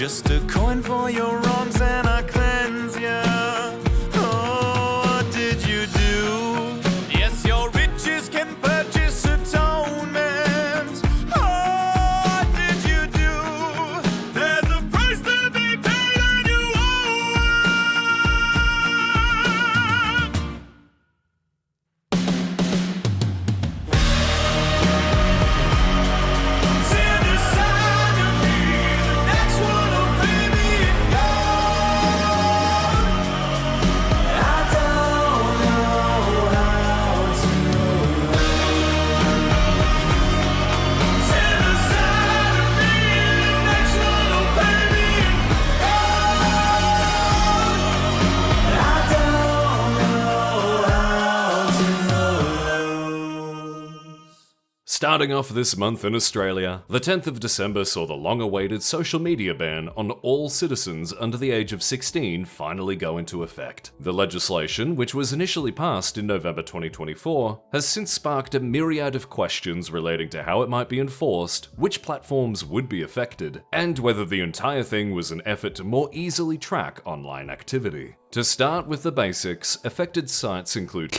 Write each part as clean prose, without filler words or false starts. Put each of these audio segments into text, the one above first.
Just a coin for your wrongs and I cleanse ya. Oh, what did you do? Yes, your riches can purchase atonement. Oh, what did you do? There's a price to be paid and you owe it. Stand aside to me, the next one will pay me in gold. I don't know how to lose. Stand aside to me, the next one will pay me in gold. I don't know how to lose. Starting off this month in Australia, the 10th of December saw the long-awaited social media ban on all citizens under the age of 16 finally go into effect. The legislation, which was initially passed in November 2024, has since sparked a myriad of questions relating to how it might be enforced, which platforms would be affected, and whether the entire thing was an effort to more easily track online activity. To start with the basics, affected sites include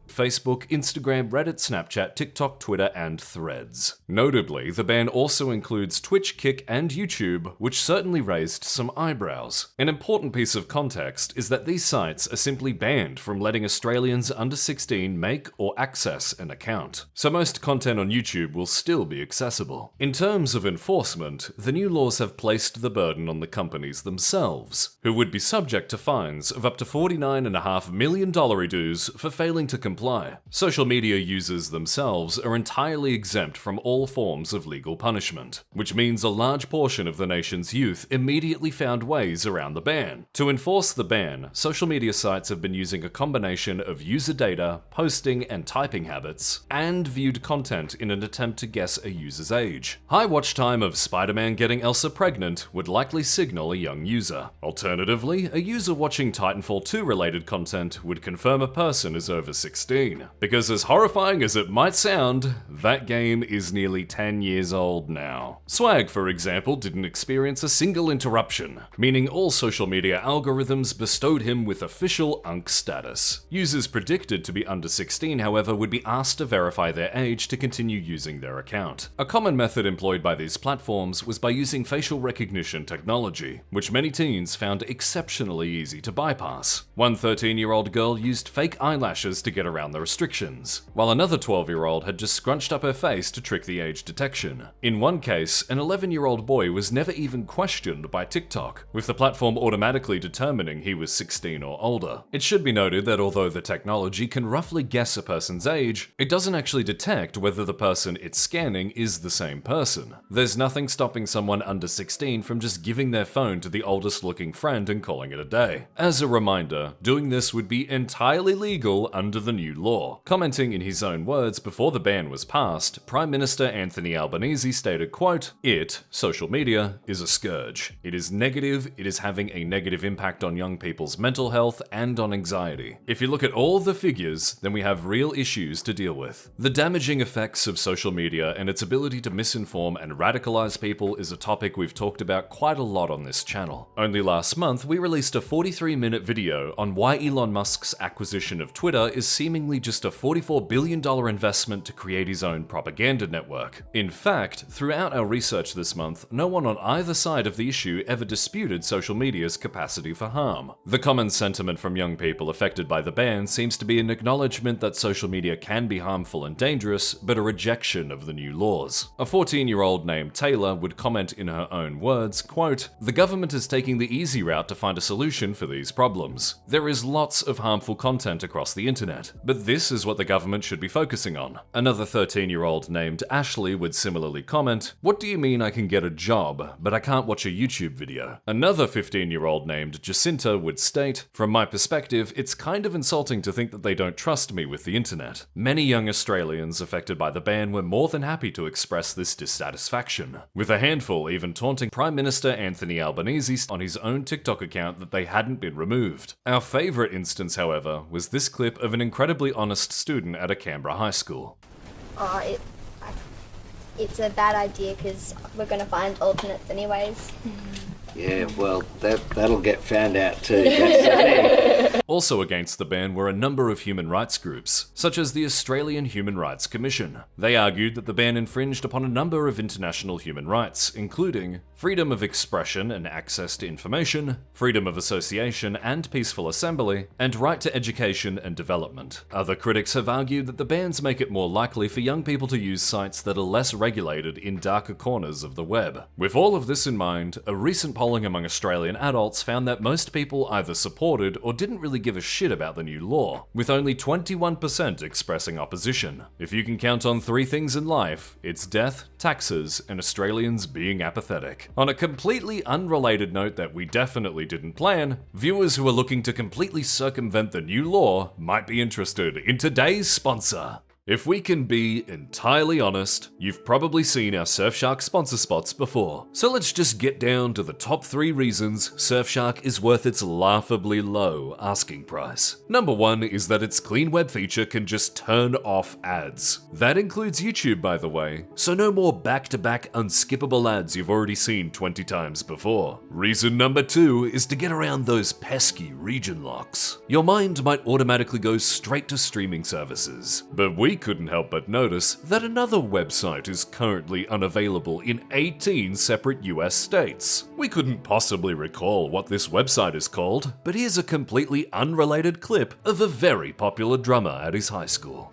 Facebook, Instagram, Reddit, Snapchat, TikTok, Twitter, and Threads. Notably, the ban also includes Twitch, Kick, and YouTube, which certainly raised some eyebrows. An important piece of context is that these sites are simply banned from letting Australians under 16 make or access an account, so most content on YouTube will still be accessible. In terms of enforcement, the new laws have placed the burden on the companies themselves, who would be subject to fines of up to $49.5 million dues for failing to comply. Social media users themselves are entirely exempt from all forms of legal punishment, which means a large portion of the nation's youth immediately found ways around the ban. To enforce the ban, social media sites have been using a combination of user data, posting and typing habits, and viewed content in an attempt to guess a user's age. High watch time of Spider-Man getting Elsa pregnant would likely signal a young user. Alternatively, a user watching Titanfall 2 related content would confirm a person is over 16. Because as horrifying as it might sound, that game is nearly 10 years old now. Swag, for example, didn't experience a single interruption, meaning all social media algorithms bestowed him with official UNC status. Users predicted to be under 16, however, would be asked to verify their age to continue using their account. A common method employed by these platforms was by using facial recognition technology, which many teens found exceptionally easy to bypass. One 13-year-old girl used fake eyelashes to get around the restrictions, while another 12-year-old had just scrunched up her face to trick the age detection. In one case, an 11-year-old boy was never even questioned by TikTok, with the platform automatically determining he was 16 or older. It should be noted that although the technology can roughly guess a person's age, it doesn't actually detect whether the person it's scanning is the same person. There's nothing stopping someone under 16 from just giving their phone to the oldest looking friend and calling it a day. As a reminder, doing this would be entirely legal under the new law. Commenting in his own words before the ban was passed, Prime Minister Anthony Albanese stated, quote, social media, is a scourge. It is negative, it is having a negative impact on young people's mental health and on anxiety. If you look at all the figures, then we have real issues to deal with. The damaging effects of social media and its ability to misinform and radicalize people is a topic we've talked about quite a lot on this channel. Only last month, we released a 43-minute video on why Elon Musk's acquisition of Twitter is seemingly just a $44 billion investment to create his own propaganda network. In fact, throughout our research this month, no one on either side of the issue ever disputed social media's capacity for harm. The common sentiment from young people affected by the ban seems to be an acknowledgement that social media can be harmful and dangerous, but a rejection of the new laws. A 14-year-old named Taylor would comment in her own words, quote, "The government is taking the easy route to find a solution for these problems. There is lots of harmful content across the internet, but this is what the government should be focusing on." Another 13-year-old named Ashley would similarly comment, "What do you mean I can get a job, but I can't watch a YouTube video?" Another 15-year-old named Jacinta would state, "From my perspective, it's kind of insulting to think that they don't trust me with the internet." Many young Australians affected by the ban were more than happy to express this dissatisfaction, with a handful even taunting Prime Minister Anthony Albanese on his own TikTok account that they hadn't been removed. Our favourite instance, however, was this clip of an incredibly honest student at a Canberra high school. it's a bad idea because we're going to find alternates anyways. Yeah, well, that'll get found out too. That's the thing. Also against the ban were a number of human rights groups, such as the Australian Human Rights Commission. They argued that the ban infringed upon a number of international human rights, including freedom of expression and access to information, freedom of association and peaceful assembly, and right to education and development. Other critics have argued that the bans make it more likely for young people to use sites that are less regulated in darker corners of the web. With all of this in mind, a recent polling among Australian adults found that most people either supported or didn't really give a shit about the new law, with only 21% expressing opposition. If you can count on three things in life, it's death, taxes, and Australians being apathetic. On a completely unrelated note that we definitely didn't plan, viewers who are looking to completely circumvent the new law might be interested in today's sponsor. If we can be entirely honest, you've probably seen our Surfshark sponsor spots before. So let's just get down to the top 3 reasons Surfshark is worth its laughably low asking price. Number 1 is that its clean web feature can just turn off ads. That includes YouTube, by the way, so no more back-to-back unskippable ads you've already seen 20 times before. Reason number 2 is to get around those pesky region locks. Your mind might automatically go straight to streaming services, but we couldn't help but notice that another website is currently unavailable in 18 separate US states. We couldn't possibly recall what this website is called, but here's a completely unrelated clip of a very popular drummer at his high school.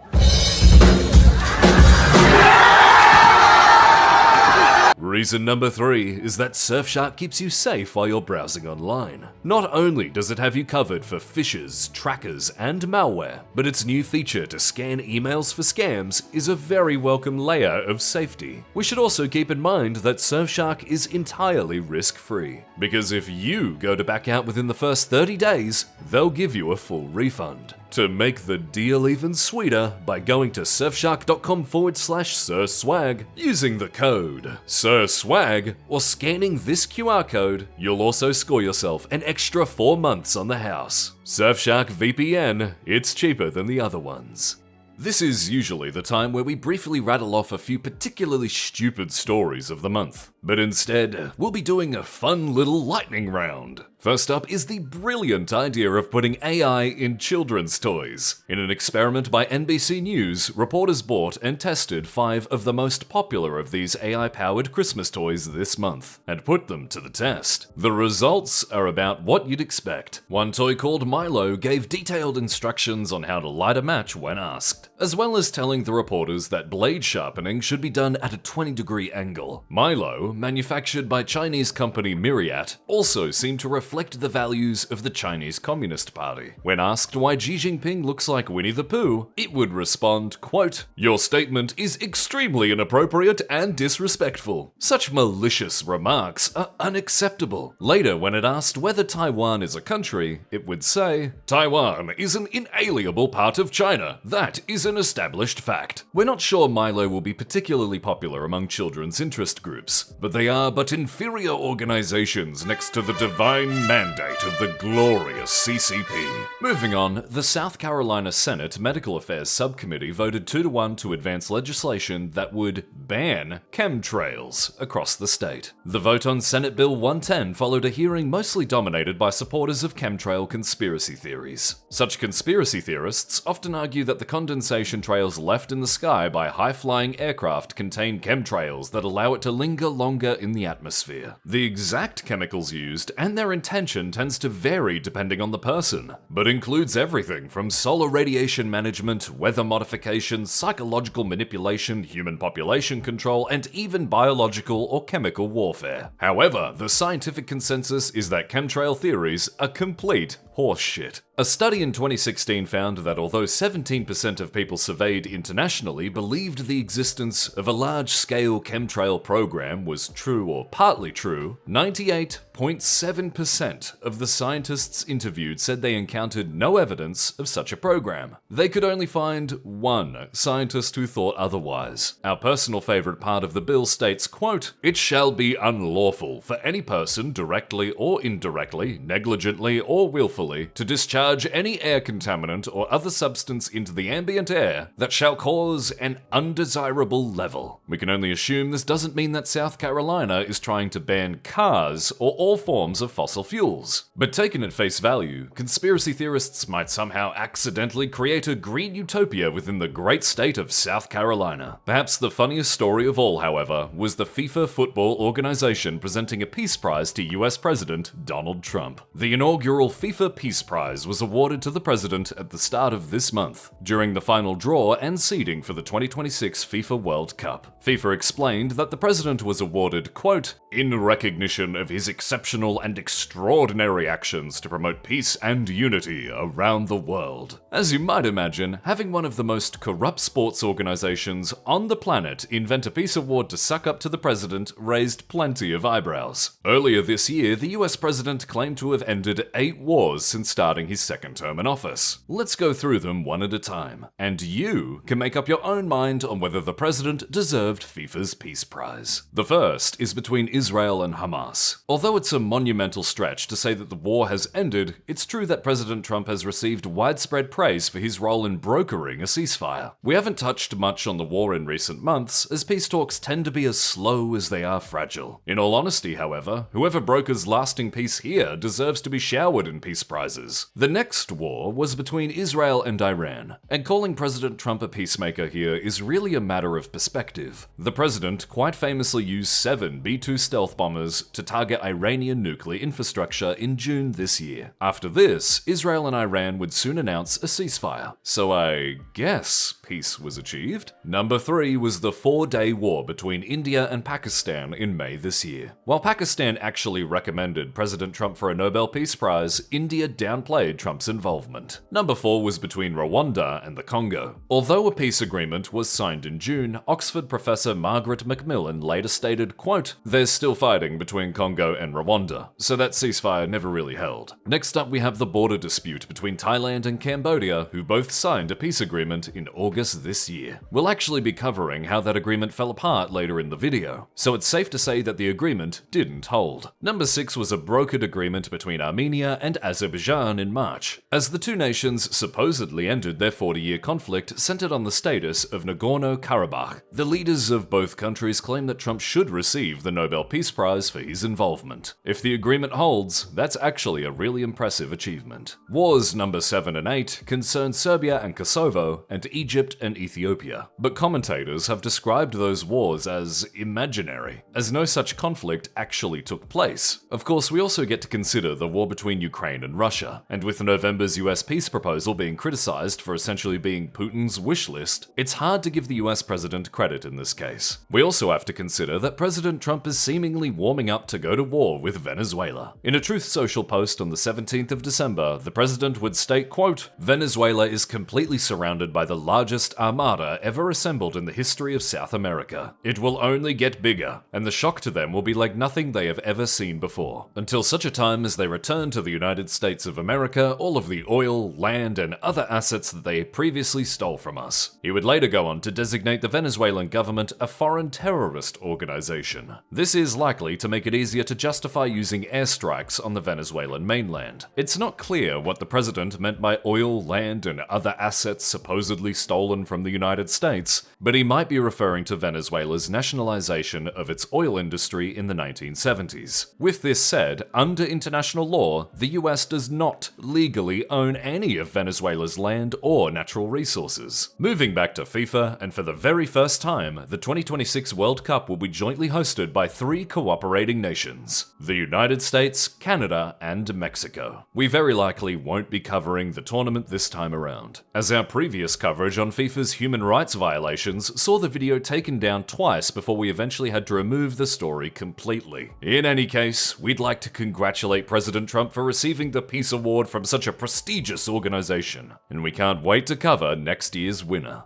Reason number 3 is that Surfshark keeps you safe while you're browsing online. Not only does it have you covered for phishers, trackers, and malware, but its new feature to scan emails for scams is a very welcome layer of safety. We should also keep in mind that Surfshark is entirely risk-free, because if you go to back out within the first 30 days, they'll give you a full refund. To make the deal even sweeter, by going to surfshark.com/SurSwag, using the code SurSwag, or scanning this QR code, you'll also score yourself an extra 4 months on the house. Surfshark VPN, it's cheaper than the other ones. This is usually the time where we briefly rattle off a few particularly stupid stories of the month, but instead, we'll be doing a fun little lightning round. First up is the brilliant idea of putting AI in children's toys. In an experiment by NBC News, reporters bought and tested 5 of the most popular of these AI-powered Christmas toys this month, and put them to the test. The results are about what you'd expect. One toy called Milo gave detailed instructions on how to light a match when asked, as well as telling the reporters that blade sharpening should be done at a 20-degree angle. Milo, manufactured by Chinese company Myriad, also seemed to reflect the values of the Chinese Communist Party. When asked why Xi Jinping looks like Winnie the Pooh, it would respond, quote, "Your statement is extremely inappropriate and disrespectful. Such malicious remarks are unacceptable." Later, when it asked whether Taiwan is a country, it would say, "Taiwan is an inalienable part of China. That is an established fact." We're not sure Milo will be particularly popular among children's interest groups, but they are but inferior organizations next to the divine mandate of the glorious CCP. Moving on, the South Carolina Senate Medical Affairs Subcommittee voted 2-1 to advance legislation that would ban chemtrails across the state. The vote on Senate Bill 110 followed a hearing mostly dominated by supporters of chemtrail conspiracy theories. Such conspiracy theorists often argue that the condensation trails left in the sky by high-flying aircraft contain chemtrails that allow it to linger longer in the atmosphere. The exact chemicals used and their intention tends to vary depending on the person, but includes everything from solar radiation management, weather modification, psychological manipulation, human population control, and even biological or chemical warfare. However, the scientific consensus is that chemtrail theories are complete horseshit. A study in 2016 found that although 17% of people surveyed internationally believed the existence of a large-scale chemtrail program was true or partly true, 98 0.7% of the scientists interviewed said they encountered no evidence of such a program. They could only find one scientist who thought otherwise. Our personal favorite part of the bill states, quote, "It shall be unlawful for any person directly or indirectly, negligently or willfully, to discharge any air contaminant or other substance into the ambient air that shall cause an undesirable level." We can only assume this doesn't mean that South Carolina is trying to ban cars or all forms of fossil fuels. But taken at face value, conspiracy theorists might somehow accidentally create a green utopia within the great state of South Carolina. Perhaps the funniest story of all, however, was the FIFA football organization presenting a peace prize to US President Donald Trump. The inaugural FIFA Peace Prize was awarded to the president at the start of this month, during the final draw and seeding for the 2026 FIFA World Cup. FIFA explained that the president was awarded, quote, "in recognition of his exceptional and extraordinary actions to promote peace and unity around the world." As you might imagine, having one of the most corrupt sports organizations on the planet invent a peace award to suck up to the president raised plenty of eyebrows. Earlier this year, the US president claimed to have ended 8 wars since starting his second term in office. Let's go through them one at a time, and you can make up your own mind on whether the president deserved FIFA's Peace Prize. The first is between Israel and Hamas. Although it's a monumental stretch to say that the war has ended, it's true that President Trump has received widespread praise for his role in brokering a ceasefire. We haven't touched much on the war in recent months, as peace talks tend to be as slow as they are fragile. In all honesty, however, whoever brokers lasting peace here deserves to be showered in peace prizes. The next war was between Israel and Iran, and calling President Trump a peacemaker here is really a matter of perspective. The president quite famously used 7 B-2 stealth bombers to target Iranian nuclear infrastructure in June this year. After this, Israel and Iran would soon announce a ceasefire. So I guess peace was achieved. Number 3 was the 4-day war between India and Pakistan in May this year. While Pakistan actually recommended President Trump for a Nobel Peace Prize, India downplayed Trump's involvement. Number 4 was between Rwanda and the Congo. Although a peace agreement was signed in June, Oxford professor Margaret Macmillan later stated, quote, "There's still fighting between Congo and Rwanda, so that ceasefire never really held." Next up, we have the border dispute between Thailand and Cambodia, who both signed a peace agreement in August this year. We'll actually be covering how that agreement fell apart later in the video, so it's safe to say that the agreement didn't hold. Number 6 was a brokered agreement between Armenia and Azerbaijan in March, as the two nations supposedly ended their 40-year conflict centered on the status of Nagorno-Karabakh. The leaders of both countries claim that Trump should receive the Nobel Peace Prize for his involvement. If the agreement holds, that's actually a really impressive achievement. Wars number 7 and 8 concern Serbia and Kosovo, and Egypt and Ethiopia, but commentators have described those wars as imaginary, as no such conflict actually took place. Of course, we also get to consider the war between Ukraine and Russia, and with November's US peace proposal being criticized for essentially being Putin's wish list, it's hard to give the US president credit in this case. We also have to consider that President Trump is seemingly warming up to go to war with Venezuela. In a Truth Social post on the 17th of December, the president would state, quote, "Venezuela is completely surrounded by the largest armada ever assembled in the history of South America. It will only get bigger, and the shock to them will be like nothing they have ever seen before. Until such a time as they return to the United States of America all of the oil, land, and other assets that they previously stole from us." He would later go on to designate the Venezuelan government a foreign terrorist organization. This is likely to make it easier to justify using airstrikes on the Venezuelan mainland. It's not clear what the president meant by oil, land, and other assets supposedly stolen from the United States, but he might be referring to Venezuela's nationalization of its oil industry in the 1970s. With this said, under international law, the US does not legally own any of Venezuela's land or natural resources. Moving back to FIFA, and for the very first time, the 2026 World Cup will be jointly hosted by 3 cooperating nations: the United States, Canada, and Mexico. We very likely won't be covering the tournament this time around, as our previous coverage on FIFA's human rights violations saw the video taken down twice before we eventually had to remove the story completely. In any case, we'd like to congratulate President Trump for receiving the Peace Award from such a prestigious organization, and we can't wait to cover next year's winner.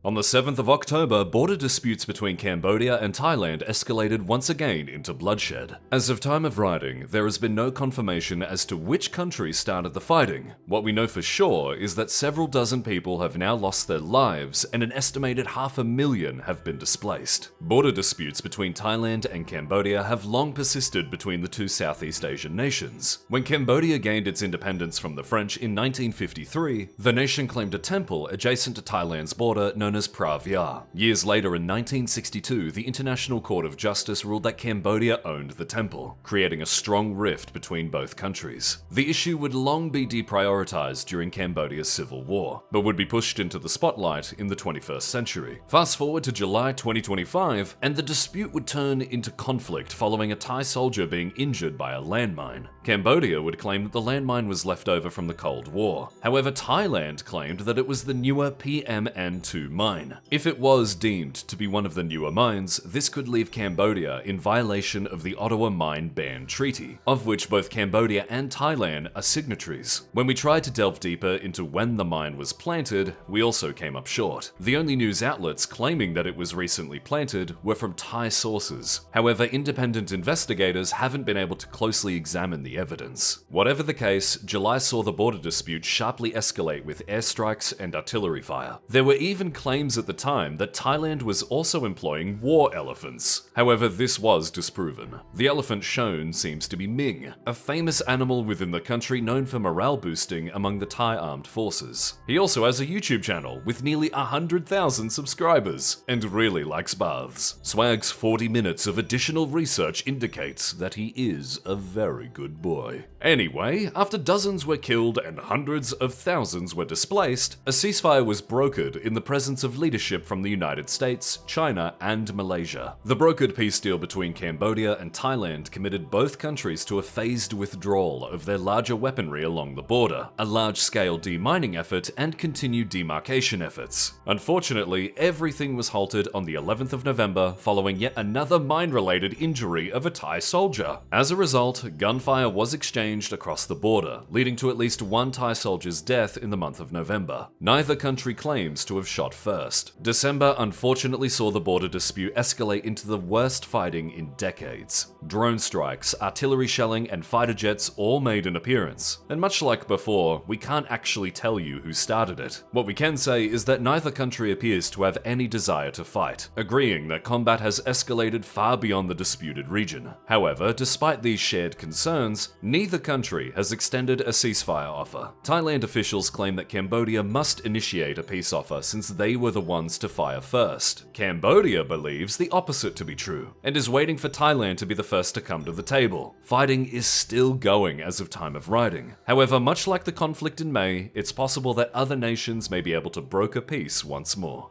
On the 7th of October, border disputes between Cambodia and Thailand escalated once again into bloodshed. As of time of writing, there has been no confirmation as to which country started the fighting. What we know for sure is that several dozen people have now lost their lives and an estimated 500,000 have been displaced. Border disputes between Thailand and Cambodia have long persisted between the two Southeast Asian nations. When Cambodia gained its independence from the French in 1953, the nation claimed a temple adjacent to Thailand's border known as Phra Viar. Years later, in 1962, the International Court of Justice ruled that Cambodia owned the temple, creating a strong rift between both countries. The issue would long be deprioritized during Cambodia's civil war, but would be pushed into the spotlight in the 21st century. Fast forward to July 2025, and the dispute would turn into conflict following a Thai soldier being injured by a landmine. Cambodia would claim that the landmine was left over from the Cold War. However, Thailand claimed that it was the newer PMN-2 mine. If it was deemed to be one of the newer mines, this could leave Cambodia in violation of the Ottawa Mine Ban Treaty, of which both Cambodia and Thailand are signatories. When we tried to delve deeper into when the mine was planted, we also came up short. The only news outlets claiming that it was recently planted were from Thai sources. However, independent investigators haven't been able to closely examine the evidence. Whatever the case, July saw the border dispute sharply escalate with airstrikes and artillery fire. There were even claims at the time that Thailand was also employing war elephants. However, this was disproven. The elephant shown seems to be Ming, a famous animal within the country known for morale boosting among the Thai armed forces. He also has a YouTube channel with nearly 100,000 subscribers and really likes baths. Swag's 40 minutes of additional research indicates that he is a very good boy. Anyway, after dozens were killed and hundreds of thousands were displaced, a ceasefire was brokered in the presence of leadership from the United States, China, and Malaysia. The brokered peace deal between Cambodia and Thailand committed both countries to a phased withdrawal of their larger weaponry along the border, a large-scale demining effort, and continued demarcation efforts. Unfortunately, everything was halted on the 11th of November following yet another mine-related injury of a Thai soldier. As a result, gunfire was exchanged across the border, leading to at least one Thai soldier's death in the month of November. Neither country claims to have shot first. December unfortunately saw the border dispute escalate into the worst fighting in decades. Drone strikes, artillery shelling, and fighter jets all made an appearance. And much like before, we can't actually tell you who started it. What we can say is that neither country appears to have any desire to fight, agreeing that combat has escalated far beyond the disputed region. However, despite these shared concerns, neither country has extended a ceasefire offer. Thailand officials claim that Cambodia must initiate a peace offer since they were the ones to fire first. Cambodia believes the opposite to be true, and is waiting for Thailand to be the first to come to the table. Fighting is still going as of time of writing. However, much like the conflict in May, it's possible that other nations may be able to broker peace once more.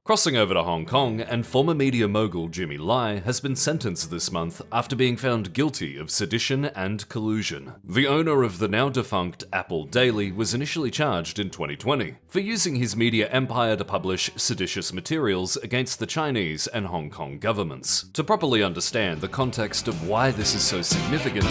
Crossing over to Hong Kong, and former media mogul Jimmy Lai has been sentenced this month after being found guilty of sedition and collusion. The owner of the now-defunct Apple Daily was initially charged in 2020 for using his media empire to publish seditious materials against the Chinese and Hong Kong governments. To properly understand the context of why this is so significant,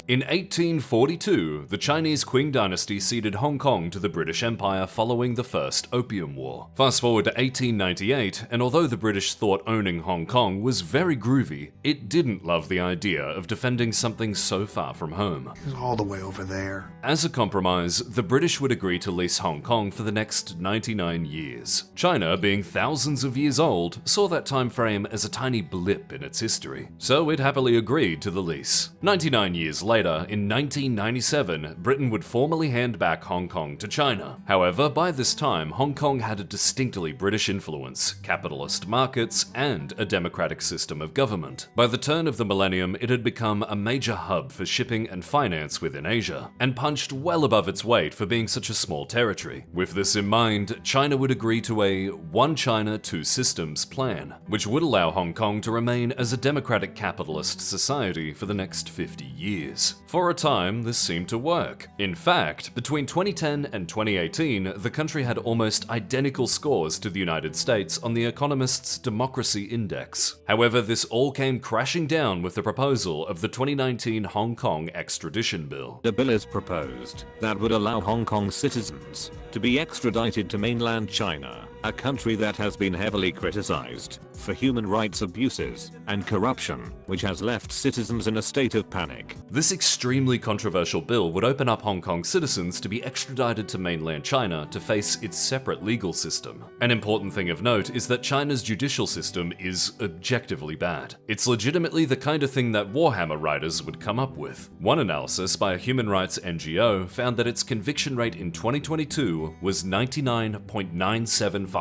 in 1842, the Chinese Qing dynasty ceded Hong Kong to the British Empire following the First Opium War. Fast forward to 1898, and although the British thought owning Hong Kong was very groovy, it didn't love the idea of defending something so far from home. It's all the way over there. As a compromise, the British would agree to lease Hong Kong for the next 99 years. China, being thousands of years old, saw that time frame as a tiny blip in its history, so it happily agreed to the lease. 99 years later, in 1997, Britain would formally hand back Hong Kong to China. However, by this time, Hong Kong had a distinctly British influence, capitalist markets, and a democratic system of government. By the turn of the millennium, it had become a major hub for shipping and finance within Asia, and punched well above its weight for being such a small territory. With this in mind, China would agree to a One China, Two Systems plan, which would allow Hong Kong to remain as a democratic capitalist society for the next 50 years. For a time, this seemed to work. In fact, between 2010 and 2018, the country had almost identical scores to the United States on The Economist's Democracy Index. However, this all came crashing down with the proposal of the 2019 Hong Kong extradition bill. A bill is proposed that would allow Hong Kong citizens to to be extradited to mainland China, a country that has been heavily criticized for human rights abuses and corruption, which has left citizens in a state of panic. This extremely controversial bill would open up Hong Kong citizens to be extradited to mainland China to face its separate legal system. An important thing of note is that China's judicial system is objectively bad. It's legitimately the kind of thing that Warhammer writers would come up with. One analysis by a human rights NGO found that its conviction rate in 2022 was 99.975%.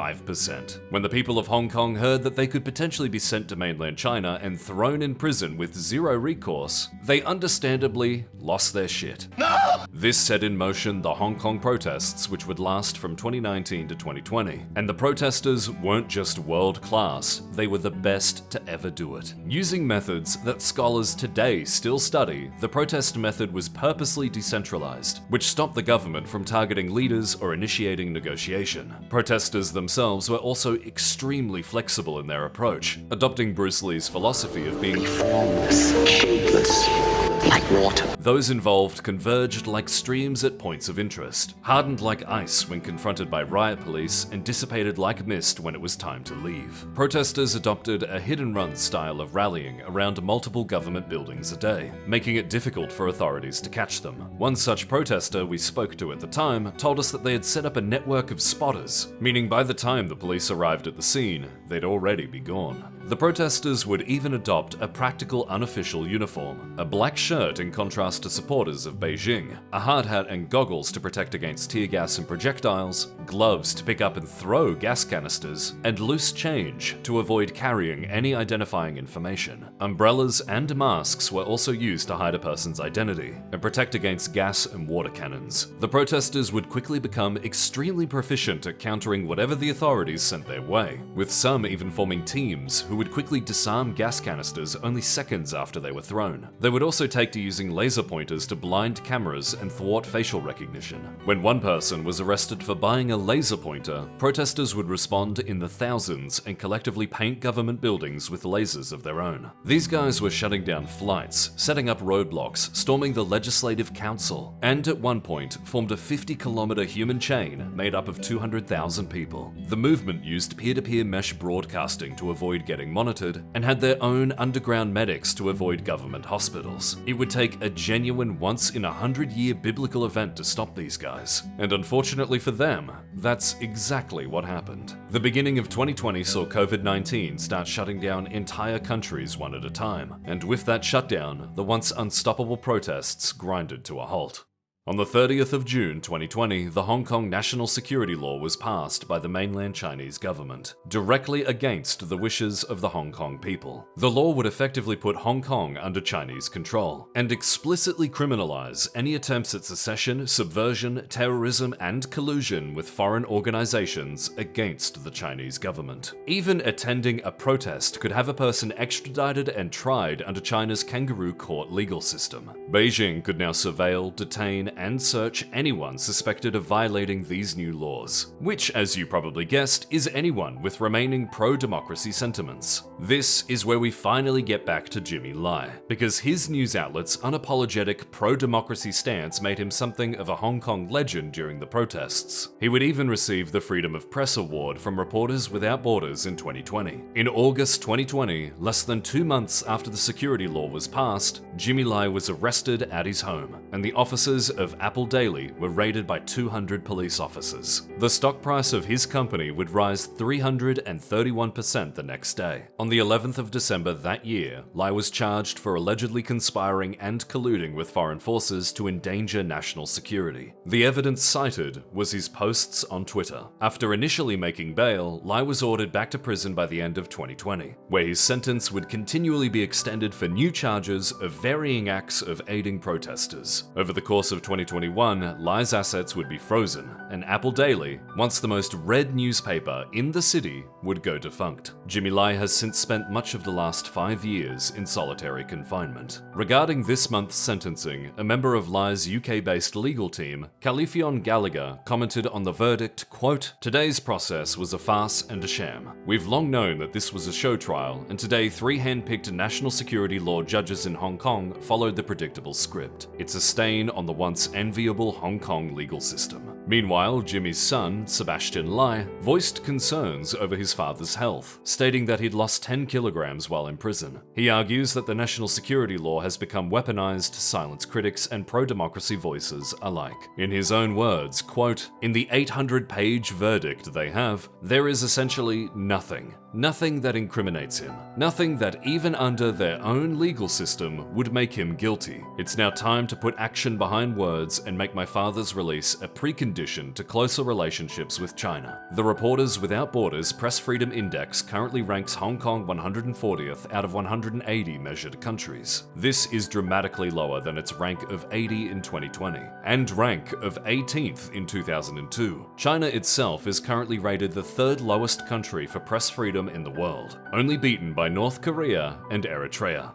When the people of Hong Kong heard that they could potentially be sent to mainland China and thrown in prison with zero recourse, they understandably lost their shit. This set in motion the Hong Kong protests, which would last from 2019 to 2020. And the protesters weren't just world class, they were the best to ever do it. Using methods that scholars today still study, the protest method was purposely decentralized, which stopped the government from targeting leaders or initiating negotiation. Protesters themselves were also extremely flexible in their approach, adopting Bruce Lee's philosophy of being formless, shapeless, like water. Those involved converged like streams at points of interest, hardened like ice when confronted by riot police, and dissipated like mist when it was time to leave. Protesters adopted a hit-and-run style of rallying around multiple government buildings a day, making it difficult for authorities to catch them. One such protester we spoke to at the time told us that they had set up a network of spotters, meaning by the time the police arrived at the scene, they'd already be gone. The protesters would even adopt a practical unofficial uniform, a black shirt in contrast to supporters of Beijing, a hard hat and goggles to protect against tear gas and projectiles, gloves to pick up and throw gas canisters, and loose change to avoid carrying any identifying information. Umbrellas and masks were also used to hide a person's identity and protect against gas and water cannons. The protesters would quickly become extremely proficient at countering whatever the authorities sent their way, with some even forming teams who would quickly disarm gas canisters only seconds after they were thrown. They would also take to using laser pointers to blind cameras and thwart facial recognition. When one person was arrested for buying a laser pointer, protesters would respond in the thousands and collectively paint government buildings with lasers of their own. These guys were shutting down flights, setting up roadblocks, storming the Legislative Council, and at one point formed a 50-kilometer human chain made up of 200,000 people. The movement used peer-to-peer mesh broadcasting to avoid getting monitored, and had their own underground medics to avoid government hospitals. It would take a genuine once-in-a-100-year biblical event to stop these guys, and unfortunately for them, that's exactly what happened. The beginning of 2020 saw COVID-19 start shutting down entire countries one at a time, and with that shutdown, the once unstoppable protests grinded to a halt. On the 30th of June 2020, the Hong Kong National Security Law was passed by the mainland Chinese government, directly against the wishes of the Hong Kong people. The law would effectively put Hong Kong under Chinese control, and explicitly criminalize any attempts at secession, subversion, terrorism, and collusion with foreign organizations against the Chinese government. Even attending a protest could have a person extradited and tried under China's kangaroo court legal system. Beijing could now surveil, detain, and search anyone suspected of violating these new laws, which, as you probably guessed, is anyone with remaining pro-democracy sentiments. This is where we finally get back to Jimmy Lai, because his news outlet's unapologetic pro-democracy stance made him something of a Hong Kong legend during the protests. He would even receive the Freedom of Press Award from Reporters Without Borders in 2020. In August 2020, less than 2 months after the security law was passed, Jimmy Lai was arrested at his home, and the offices of Apple Daily were raided by 200 police officers. The stock price of his company would rise 331% the next day. On the 11th of December that year, Lai was charged for allegedly conspiring and colluding with foreign forces to endanger national security. The evidence cited was his posts on Twitter. After initially making bail, Lai was ordered back to prison by the end of 2020, where his sentence would continually be extended for new charges of varying acts of aiding protesters. Over the course of 2021, Lai's assets would be frozen, and Apple Daily, once the most read newspaper in the city, would go defunct. Jimmy Lai has since spent much of the last 5 years in solitary confinement. Regarding this month's sentencing, a member of Lai's UK-based legal team, Califion Gallagher, commented on the verdict, quote, "Today's process was a farce and a sham. We've long known that this was a show trial, and today 3 hand-picked national security law judges in Hong Kong followed the predictable script. It's a stain on the once enviable Hong Kong legal system." Meanwhile, Jimmy's son, Sebastian Lai, voiced concerns over his father's health, stating that he'd lost 10 kilograms while in prison. He argues that the national security law has become weaponized to silence critics and pro-democracy voices alike. In his own words, quote, "In the 800-page verdict they have, there is essentially nothing. Nothing that incriminates him. Nothing that even under their own legal system would make him guilty. It's now time to put action behind words and make my father's release a precondition to closer relationships with China." The Reporters Without Borders Press Freedom Index currently ranks Hong Kong 140th out of 180 measured countries. This is dramatically lower than its rank of 80 in 2020, and rank of 18th in 2002. China itself is currently rated the third lowest country for press freedom in the world, only beaten by North Korea and Eritrea.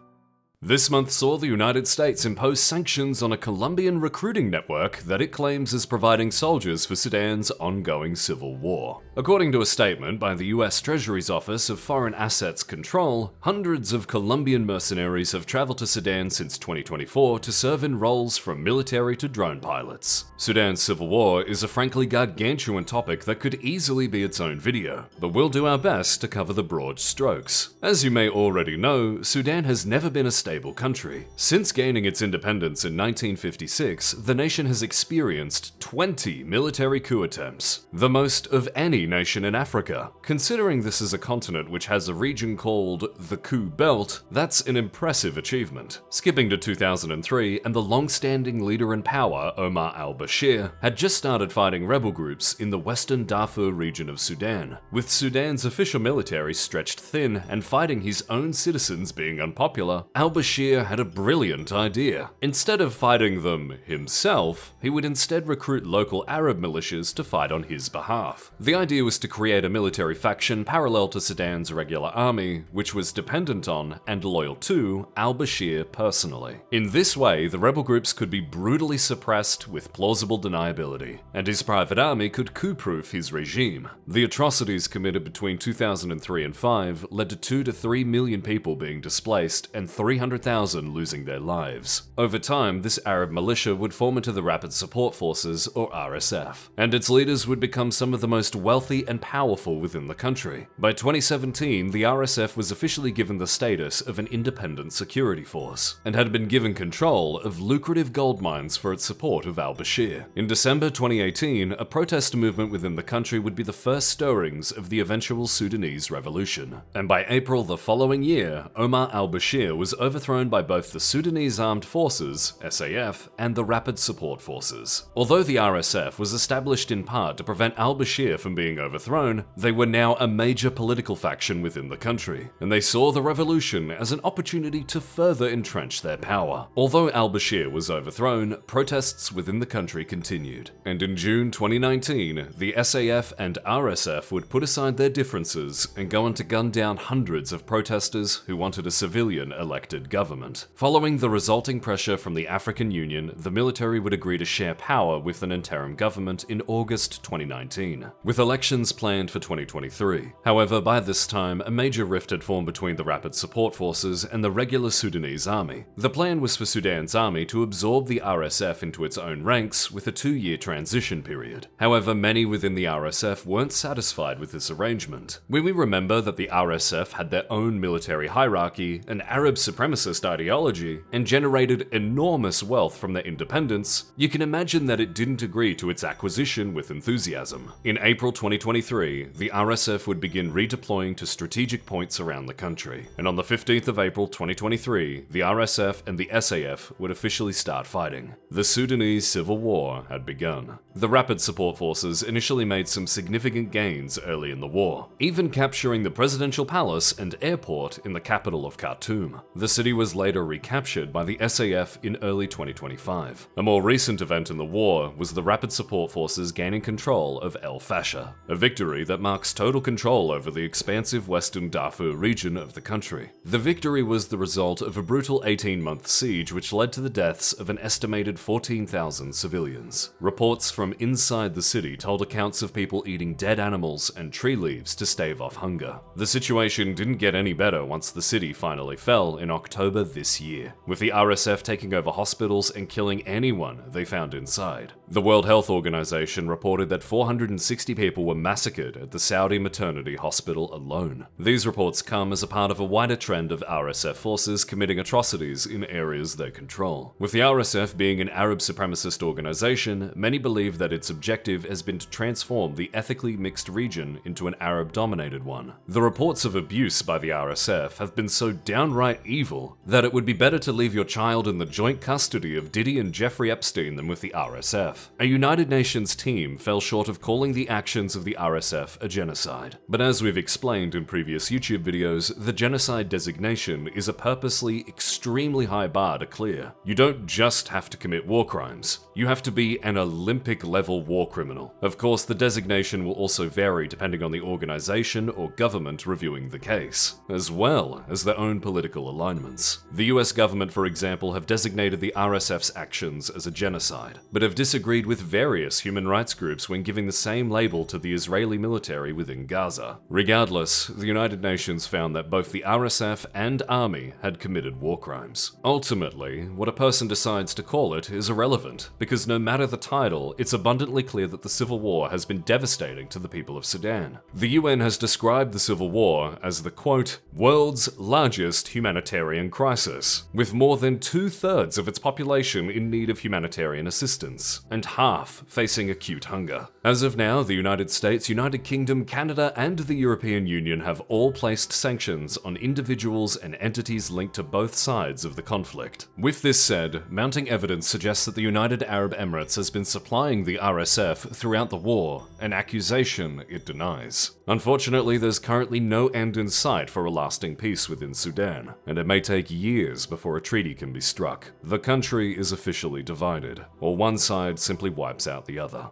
This month saw the United States impose sanctions on a Colombian recruiting network that it claims is providing soldiers for Sudan's ongoing civil war. According to a statement by the US Treasury's Office of Foreign Assets Control, hundreds of Colombian mercenaries have traveled to Sudan since 2024 to serve in roles from military to drone pilots. Sudan's civil war is a frankly gargantuan topic that could easily be its own video, but we'll do our best to cover the broad strokes. As you may already know, Sudan has never been a stable country. Since gaining its independence in 1956, the nation has experienced 20 military coup attempts, the most of any nation in Africa. Considering this is a continent which has a region called the Coup Belt, that's an impressive achievement. Skipping to 2003, and the long-standing leader in power, Omar al-Bashir, had just started fighting rebel groups in the western Darfur region of Sudan, with Sudan's official military stretched thin and fighting his own citizens being unpopular. Al-Bashir had a brilliant idea. Instead of fighting them himself, he would instead recruit local Arab militias to fight on his behalf. The idea was to create a military faction parallel to Sudan's regular army, which was dependent on and loyal to al-Bashir personally. In this way, the rebel groups could be brutally suppressed with plausible deniability, and his private army could coup-proof his regime. The atrocities committed between 2003 and 5 led to 2 to 3 million people being displaced and 300,000 losing their lives. Over time, this Arab militia would form into the Rapid Support Forces, or RSF, and its leaders would become some of the most wealthy and powerful within the country. By 2017, the RSF was officially given the status of an independent security force, and had been given control of lucrative gold mines for its support of al-Bashir. In December 2018, a protest movement within the country would be the first stirrings of the eventual Sudanese revolution. And by April the following year, Omar al-Bashir was overthrown by both the Sudanese Armed Forces, SAF, and the Rapid Support Forces. Although the RSF was established in part to prevent al-Bashir from being overthrown, they were now a major political faction within the country, and they saw the revolution as an opportunity to further entrench their power. Although al-Bashir was overthrown, protests within the country continued, and in June 2019, the SAF and RSF would put aside their differences and go on to gun down hundreds of protesters who wanted a civilian elected government. Following the resulting pressure from the African Union, the military would agree to share power with an interim government in August 2019, with elections planned for 2023. However, by this time, a major rift had formed between the Rapid Support Forces and the regular Sudanese army. The plan was for Sudan's army to absorb the RSF into its own ranks with a 2-year transition period. However, many within the RSF weren't satisfied with this arrangement. When we remember that the RSF had their own military hierarchy, an Arab supremacist ideology, and generated enormous wealth from their independence, you can imagine that it didn't agree to its acquisition with enthusiasm. In April 2023, the RSF would begin redeploying to strategic points around the country, and on the 15th of April 2023, the RSF and the SAF would officially start fighting. The Sudanese Civil War had begun. The Rapid Support Forces initially made some significant gains early in the war, even capturing the presidential palace and airport in the capital of Khartoum. The city was later recaptured by the SAF in early 2025. A more recent event in the war was the Rapid Support Forces gaining control of El Fasher, a victory that marks total control over the expansive western Darfur region of the country. The victory was the result of a brutal 18-month siege which led to the deaths of an estimated 14,000 civilians. Reports from from inside the city told accounts of people eating dead animals and tree leaves to stave off hunger. The situation didn't get any better once the city finally fell in October this year, with the RSF taking over hospitals and killing anyone they found inside. The World Health Organization reported that 460 people were massacred at the Saudi maternity hospital alone. These reports come as a part of a wider trend of RSF forces committing atrocities in areas they control. With the RSF being an Arab supremacist organization, many believe that its objective has been to transform the ethically mixed region into an Arab-dominated one. The reports of abuse by the RSF have been so downright evil that it would be better to leave your child in the joint custody of Diddy and Jeffrey Epstein than with the RSF. A United Nations team fell short of calling the actions of the RSF a genocide. But as we've explained in previous YouTube videos, the genocide designation is a purposely extremely high bar to clear. You don't just have to commit war crimes, you have to be an Olympic-level war criminal. Of course, the designation will also vary depending on the organization or government reviewing the case, as well as their own political alignments. The US government, for example, have designated the RSF's actions as a genocide, but have disagreed with various human rights groups when giving the same label to the Israeli military within Gaza. Regardless, the United Nations found that both the RSF and army had committed war crimes. Ultimately, what a person decides to call it is irrelevant, because no matter the title, it's abundantly clear that the civil war has been devastating to the people of Sudan. The UN has described the civil war as the, quote, world's largest humanitarian crisis, with more than 2/3 of its population in need of humanitarian assistance, and half facing acute hunger. As of now, the United States, United Kingdom, Canada, and the European Union have all placed sanctions on individuals and entities linked to both sides of the conflict. With this said, mounting evidence suggests that the United Arab Emirates has been supplying the RSF throughout the war, an accusation it denies. Unfortunately, there's currently no end in sight for a lasting peace within Sudan, and it may take years before a treaty can be struck. The country is officially divided, or one side simply wipes out the other.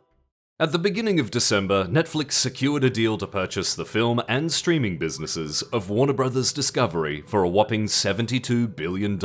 At the beginning of December, Netflix secured a deal to purchase the film and streaming businesses of Warner Bros. Discovery for a whopping $72 billion.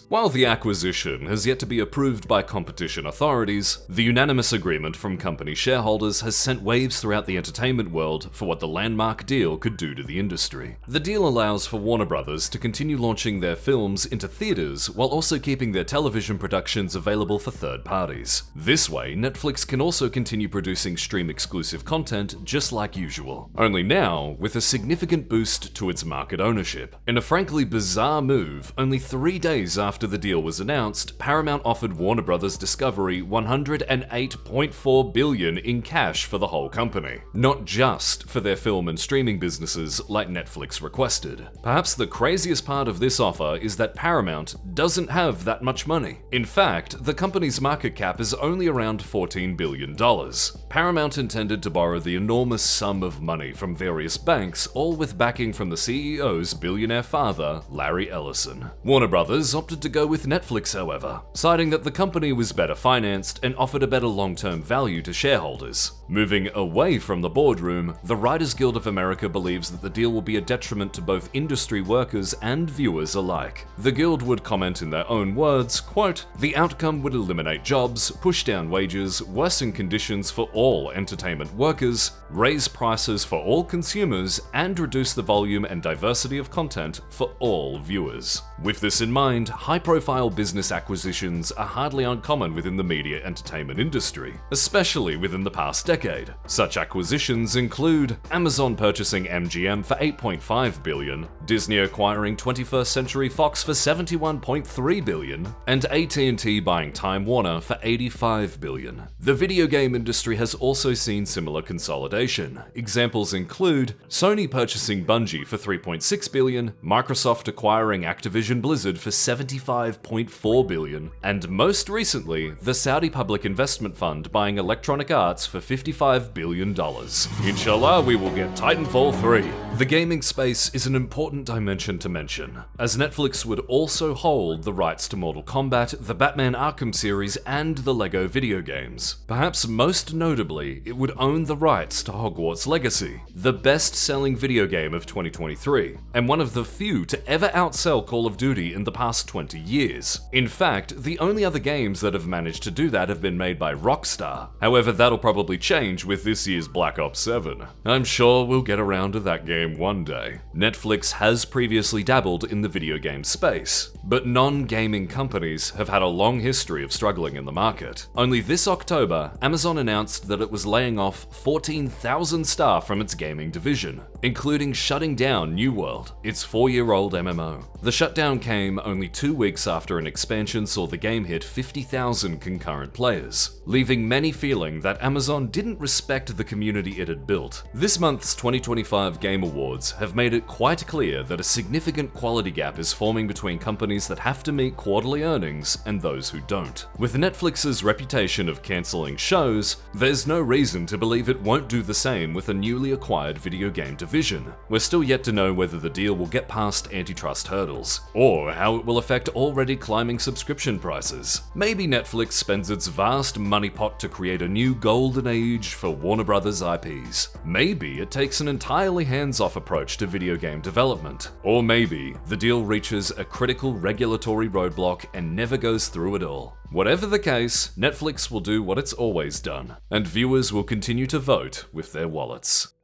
While the acquisition has yet to be approved by competition authorities, the unanimous agreement from company shareholders has sent waves throughout the entertainment world for what the landmark deal could do to the industry. The deal allows for Warner Bros. To continue launching their films into theaters while also keeping their television productions available for third parties. This way, Netflix can also continue producing stream-exclusive content just like usual, only now with a significant boost to its market ownership. In a frankly bizarre move, only 3 days after the deal was announced, Paramount offered Warner Bros. Discovery $108.4 billion in cash for the whole company, not just for their film and streaming businesses like Netflix requested. Perhaps the craziest part of this offer is that Paramount doesn't have that much money. In fact, the company's market cap is only around $14 billion. Paramount intended to borrow the enormous sum of money from various banks, all with backing from the CEO's billionaire father, Larry Ellison. Warner Bros. Opted to go with Netflix, however, citing that the company was better financed and offered a better long-term value to shareholders. Moving away from the boardroom, the Writers Guild of America believes that the deal will be a detriment to both industry workers and viewers alike. The guild would comment in their own words, quote, "The outcome would eliminate jobs, push down wages, worsen conditions for all entertainment workers, raise prices for all consumers, and reduce the volume and diversity of content for all viewers." With this in mind, high-profile business acquisitions are hardly uncommon within the media entertainment industry, especially within the past decade. Such acquisitions include Amazon purchasing MGM for $8.5 billion, Disney acquiring 21st Century Fox for $71.3 billion, and AT&T buying Time Warner for $85 billion. The video game industry has also seen similar consolidation. Examples include Sony purchasing Bungie for $3.6 billion, Microsoft acquiring Activision Blizzard for $75.4 billion, and most recently, the Saudi Public Investment Fund buying Electronic Arts for $55 billion. Inshallah, we will get Titanfall 3. The gaming space is an important dimension to mention, as Netflix would also hold the rights to Mortal Kombat, the Batman Arkham series, and the LEGO video games. Perhaps most notably, it would own the rights to Hogwarts Legacy, the best-selling video game of 2023, and one of the few to ever outsell Call of Duty in the past 20 years. In fact, the only other games that have managed to do that have been made by Rockstar. However, that'll probably change with this year's Black Ops 7. I'm sure we'll get around to that game one day. Netflix has previously dabbled in the video game space, but non-gaming companies have had a long history of struggling in the market. Only this October, Amazon announced that it was laying off 14,000 staff from its gaming division, including shutting down New World, its 4-year-old MMO. The shutdown came only 2 weeks after an expansion saw the game hit 50,000 concurrent players, leaving many feeling that Amazon didn't respect the community it had built. This month's 2025 Game Awards have made it quite clear that a significant quality gap is forming between companies that have to meet quarterly earnings and those who don't. With Netflix's reputation of cancelling shows, there's no reason to believe it won't do the same with a newly acquired video game division. We're still yet to know whether the deal will get past antitrust hurdles, or how it will affect already climbing subscription prices. Maybe Netflix spends its vast money pot to create a new golden age for Warner Brothers IPs. Maybe it takes an entirely hands-off approach to video game development. Or maybe the deal reaches a critical regulatory roadblock and never goes through at all. Whatever the case, Netflix will do what it's always done, and viewers will continue to vote with their wallets.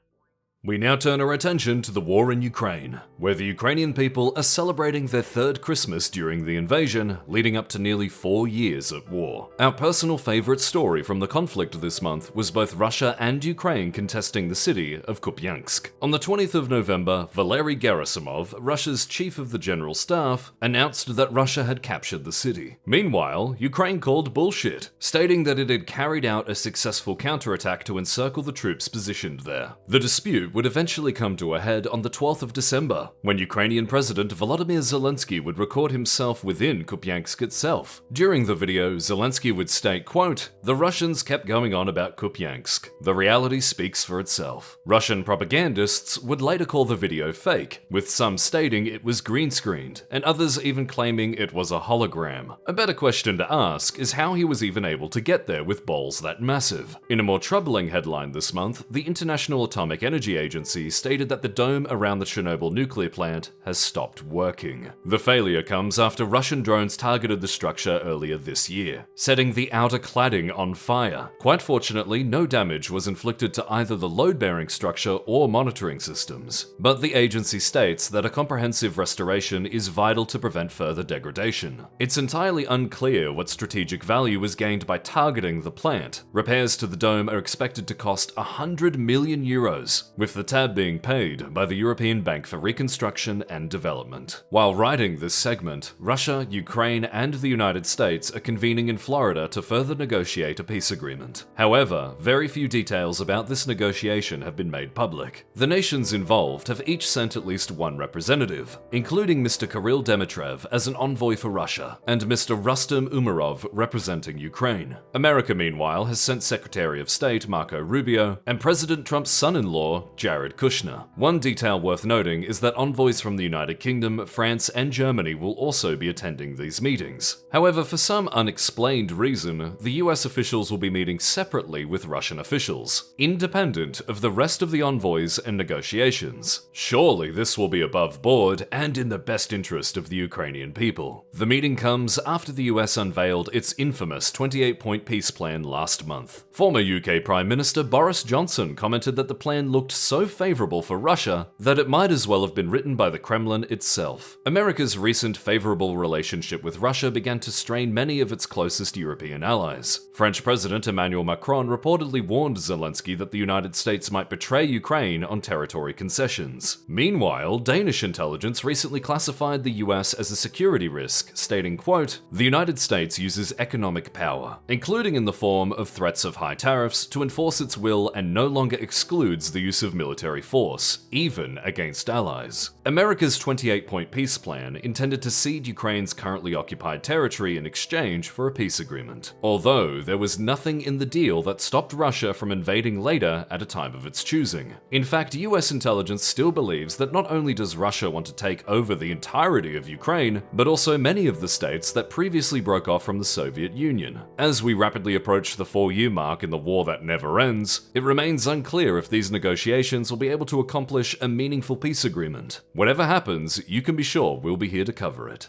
We now turn our attention to the war in Ukraine, where the Ukrainian people are celebrating their third Christmas during the invasion, leading up to nearly 4 years at war. Our personal favorite story from the conflict this month was both Russia and Ukraine contesting the city of Kupiansk. On the 20th of November, Valery Gerasimov, Russia's chief of the general staff, announced that Russia had captured the city. Meanwhile, Ukraine called bullshit, stating that it had carried out a successful counterattack to encircle the troops positioned there. The dispute would eventually come to a head on the 12th of December, when Ukrainian President Volodymyr Zelensky would record himself within Kupiansk itself. During the video, Zelensky would state, quote, "The Russians kept going on about Kupiansk. The reality speaks for itself." Russian propagandists would later call the video fake, with some stating it was green-screened, and others even claiming it was a hologram. A better question to ask is how he was even able to get there with balls that massive. In a more troubling headline this month, the International Atomic Energy Agency stated that the dome around the Chernobyl nuclear plant has stopped working. The failure comes after Russian drones targeted the structure earlier this year, setting the outer cladding on fire. Quite fortunately, no damage was inflicted to either the load-bearing structure or monitoring systems, but the agency states that a comprehensive restoration is vital to prevent further degradation. It's entirely unclear what strategic value was gained by targeting the plant. Repairs to the dome are expected to cost 100 million euros, with the tab being paid by the European Bank for Reconstruction and Development. While writing this segment, Russia, Ukraine, and the United States are convening in Florida to further negotiate a peace agreement. However, very few details about this negotiation have been made public. The nations involved have each sent at least one representative, including Mr. Kirill Dmitriev as an envoy for Russia, and Mr. Rustem Umerov representing Ukraine. America, meanwhile, has sent Secretary of State Marco Rubio and President Trump's son-in-law, Jared Kushner. One detail worth noting is that envoys from the United Kingdom, France, and Germany will also be attending these meetings. However, for some unexplained reason, the US officials will be meeting separately with Russian officials, independent of the rest of the envoys and negotiations. Surely this will be above board and in the best interest of the Ukrainian people. The meeting comes after the US unveiled its infamous 28-point peace plan last month. Former UK Prime Minister Boris Johnson commented that the plan looked so favourable for Russia that it might as well have been written by the Kremlin itself. America's recent favourable relationship with Russia began to strain many of its closest European allies. French President Emmanuel Macron reportedly warned Zelensky that the United States might betray Ukraine on territory concessions. Meanwhile, Danish intelligence recently classified the US as a security risk, stating, quote, "The United States uses economic power, including in the form of threats of high tariffs, to enforce its will and no longer excludes the use of military force, even against allies. America's 28-point peace plan intended to cede Ukraine's currently occupied territory in exchange for a peace agreement, although there was nothing in the deal that stopped Russia from invading later at a time of its choosing. In fact, US intelligence still believes that not only does Russia want to take over the entirety of Ukraine, but also many of the states that previously broke off from the Soviet Union. As we rapidly approach the 4-year mark in the war that never ends, it remains unclear if these negotiations will be able to accomplish a meaningful peace agreement. Whatever happens, you can be sure we'll be here to cover it.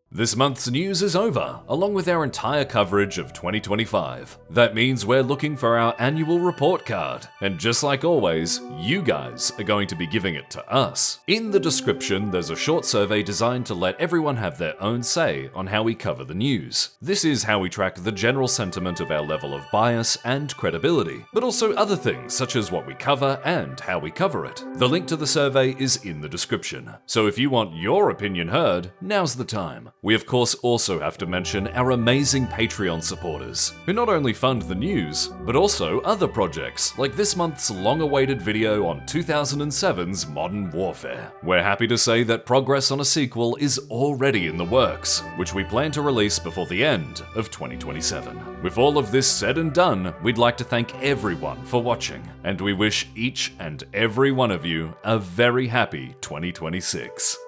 This month's news is over, along with our entire coverage of 2025. That means we're looking for our annual report card, and just like always, you guys are going to be giving it to us. In the description, there's a short survey designed to let everyone have their own say on how we cover the news. This is how we track the general sentiment of our level of bias and credibility, but also other things such as what we cover and how we cover it. The link to the survey is in the description, so if you want your opinion heard, now's the time. We of course also have to mention our amazing Patreon supporters, who not only fund the news, but also other projects, like this month's long-awaited video on 2007's Modern Warfare. We're happy to say that progress on a sequel is already in the works, which we plan to release before the end of 2027. With all of this said and done, we'd like to thank everyone for watching, and we wish each and every one of you a very happy 2026.